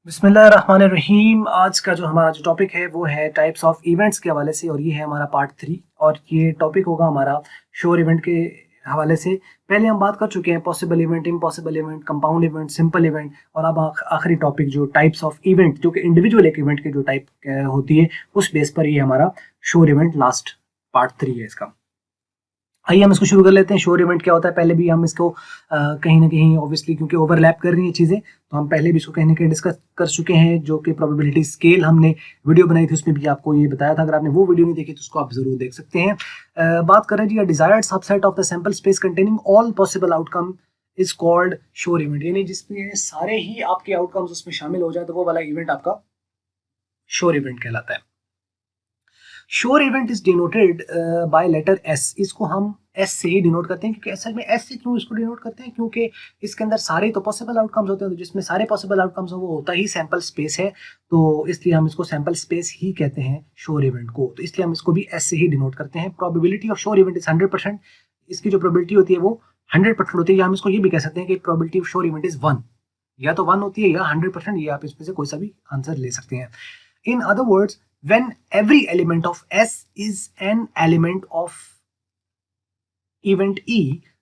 बिस्मिल्लाहिर्रहमानिर्रहीम। आज का जो हमारा जो टॉपिक है वो है टाइप्स ऑफ इवेंट्स के हवाले से, और ये है हमारा पार्ट 3 और ये टॉपिक होगा हमारा श्योर इवेंट के हवाले से। पहले हम बात कर चुके हैं possible event, impossible event, compound event, simple event, और अब आखिरी टॉपिक जो टाइप्स ऑफ इवेंट, जो कि इंडिविजुअल एक इवेंट की जो टाइप होती है उस बेस पर ये हमारा श्योर इवेंट लास्ट पार्ट 3 है इसका। आइए हम इसको शुरू कर लेते हैं। श्योर इवेंट क्या होता है, पहले भी हम इसको कहीं ना कहीं ऑब्वियसली क्योंकि ओवरलैप कर रही है चीज़ें, तो हम पहले भी इसको कहीं ना कहीं डिस्कस कर चुके हैं। जो कि प्रोबेबिलिटी स्केल हमने वीडियो बनाई थी उसमें भी आपको ये बताया था। अगर आपने वो वीडियो नहीं देखी तो उसको आप जरूर देख सकते हैं। बात करें जी, desired subset of the sample space containing all possible outcome is called sure event, यानी जिसमें सारे ही आपके आउटकम्स उसमें शामिल हो जाए तो वो वाला इवेंट आपका श्योर इवेंट कहलाता है। Sure event is denoted by letter S. इसको हम एस से ही डिनोट करते हैं, क्योंकि असल में एस से क्यों इसको डिनोट करते हैं, क्योंकि इसके अंदर सारे तो पॉसिबल आउटकम्स होते हैं, तो जिसमें सारे पॉसिबल आउटकम्स हो वो होता ही सैंपल स्पेस है, तो इसलिए हम इसको सैंपल स्पेस ही कहते हैं श्योर इवेंट को। तो इसलिए हम इसको भी एस से ही डिनोट करते हैं। Probability of sure event is 100%। इसकी जो प्रोबेबिलिटी होती है वो 100% होती है, या हम इसको ये भी कह सकते हैं कि probability of sure event is 1, या तो 1 होती है या 100%, ये आप इसमें से कोई सा भी आंसर ले सकते हैं। In other words, when every element of S is an element of event E,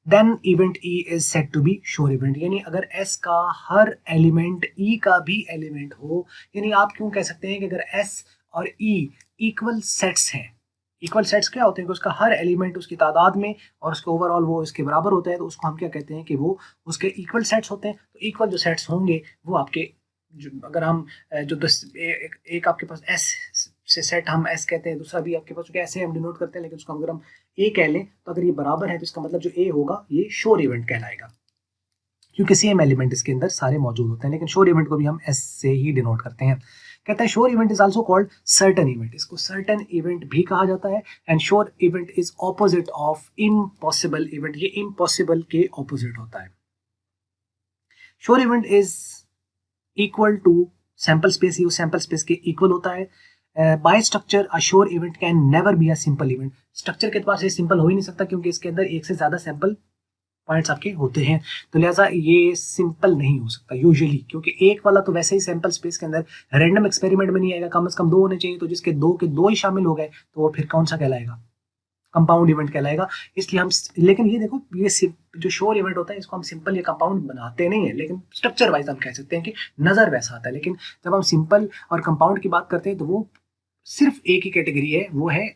then event E is said to be sure event। यानी अगर S का हर एलिमेंट E का भी एलिमेंट हो, यानी आप क्यों कह सकते हैं कि अगर S और E इक्वल सेट्स हैं। इक्वल सेट्स क्या होते हैं कि उसका हर एलिमेंट उसकी तादाद में और उसके ओवरऑल वो इसके बराबर होता है, तो उसको हम क्या कहते हैं कि वो उसके इक्वल सेट्स होते हैं। तो इक्वल जो सेट्स होंगे वो आपके अगर हम जो एक आपके पास एस से सेट हम एस कहते हैं, दूसरा भी आपके पास ऐसे हम डिनोट करते हैं, लेकिन उसको अगर हम ए कह लें तो अगर ये बराबर है तो इसका मतलब जो ए होगा ये श्योर इवेंट कहलाएगा, क्योंकि सेम एलिमेंट इसके अंदर सारे मौजूद होते हैं। लेकिन श्योर इवेंट को भी हम एस से ही डिनोट करते हैं। कहता है sure event is also called certain event. इसको सर्टेन इवेंट भी कहा जाता है। And sure event is opposite of impossible event. ये इम्पॉसिबल के ऑपोजिट होता है। Sure event is equal to sample space, ही सैंपल स्पेस के इक्वल होता है। By structure a sure event can never be a simple event. Structure के पास ये सिंपल हो ही नहीं सकता, क्योंकि इसके अंदर एक से ज्यादा सैंपल पॉइंट्स आपके होते हैं, तो लिहाजा ये सिंपल नहीं हो सकता यूजुअली, क्योंकि एक वाला तो वैसे ही सैंपल स्पेस के अंदर रैंडम एक्सपेरिमेंट में नहीं आएगा। कम से कम 2 होने चाहिए, तो जिसके 2 के 2 ही शामिल हो गए तो वो फिर कौन सा कहलाएगा, कंपाउंड इवेंट कहलाएगा। इसलिए हम, लेकिन ये देखो, ये जो श्योर इवेंट होता है इसको हम सिंपल या कंपाउंड बनाते नहीं है, लेकिन स्ट्रक्चर वाइज हम कह सकते हैं कि नजर वैसा आता है। लेकिन जब हम सिंपल और कंपाउंड की बात करते हैं तो वो सिर्फ एक ही कैटेगरी है, वो है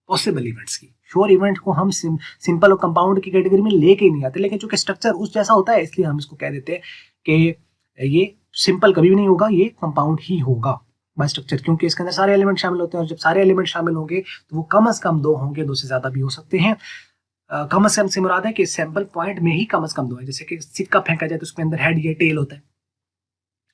पॉसिबल इवेंट्स की। श्योर इवेंट को हम सिंपल और कंपाउंड की कैटेगरी में लेके ही नहीं आते, लेकिन चूंकि स्ट्रक्चर उस जैसा होता है इसलिए हम इसको कह देते हैं कि ये सिंपल कभी भी नहीं होगा, ये कंपाउंड ही होगा बाय स्ट्रक्चर, क्योंकि इसके अंदर सारे एलिमेंट शामिल होते हैं, और जब सारे एलिमेंट शामिल होंगे तो वो कम से कम 2 होंगे, 2 से ज्यादा भी हो सकते हैं। कम से कम से मुराद है कि सैंपल पॉइंट में ही कम से कम 2 है। जैसे कि सिक्का फेंका जाए तो उसके अंदर हेड या टेल होता है,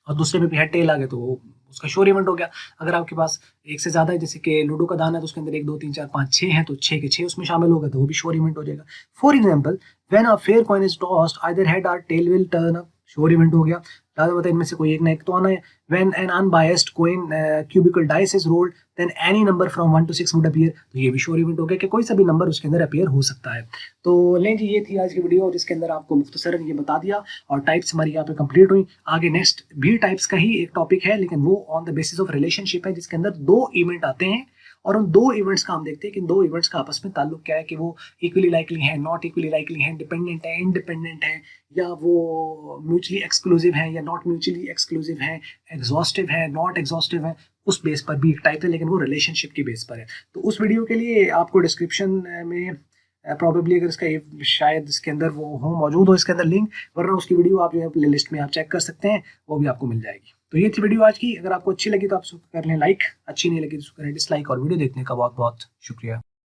और दूसरे में भी हेड टेल आ गए तो वो उसका श्योर इवेंट हो गया। अगर आपके पास एक से ज्यादा है, जैसे कि लूडो का दाना है, तो उसके अंदर 1 2 3 4 5 6 हैं, तो 6 के 6 उसमें शामिल होगा तो वो भी श्योर इवेंट हो जाएगा। For example, when a fair coin is tossed either head और tail will turn up, sure event हो गया। ज्यादा बताए इनमें से कोई एक ना एक तो आना है। When an unbiased coin cubical dice is rolled then any number from 1 to 6 would appear, तो ये भी श्योर इवेंट हो गया कि कोई सा भी नंबर उसके अंदर अपीयर हो सकता है। तो लें जी, ये थी आज की वीडियो जिसके अंदर आपको मुख्तसरन ये बता दिया, और टाइप्स हमारी यहाँ पे कंप्लीट हुई। आगे नेक्स्ट भी टाइप्स का ही एक टॉपिक है, लेकिन वो on the basis of relationship है, जिसके अंदर 2 इवेंट आते हैं, और उन 2 इवेंट्स का हम देखते हैं कि इन 2 इवेंट्स का आपस में ताल्लुक क्या है, कि वो इक्वली लाइकली है, नॉट इक्वली लाइकली है, डिपेंडेंट है, इंडिपेंडेंट है, या वो म्यूचुअली एक्सक्लूसिव है या नॉट म्यूचुअली एक्सक्लूसिव है, एग्जॉस्टिव है, नॉट एग्जॉस्टिव है। उस बेस पर भी एक टाइप है, लेकिन वो रिलेशनशिप की बेस पर है। तो उस वीडियो के लिए आपको डिस्क्रिप्शन में प्रॉबेबली अगर इसका शायद इसके अंदर वो हो, मौजूद हो इसके अंदर लिंक, वरना उसकी वीडियो आप जो है प्ले लिस्ट में आप चेक कर सकते हैं, वो भी आपको मिल जाएगी। तो ये थी वीडियो आज की। अगर आपको अच्छी लगी तो आप कर लें लाइक, अच्छी नहीं लगी तो करें डिसलाइक, और वीडियो देखने का बहुत बहुत शुक्रिया।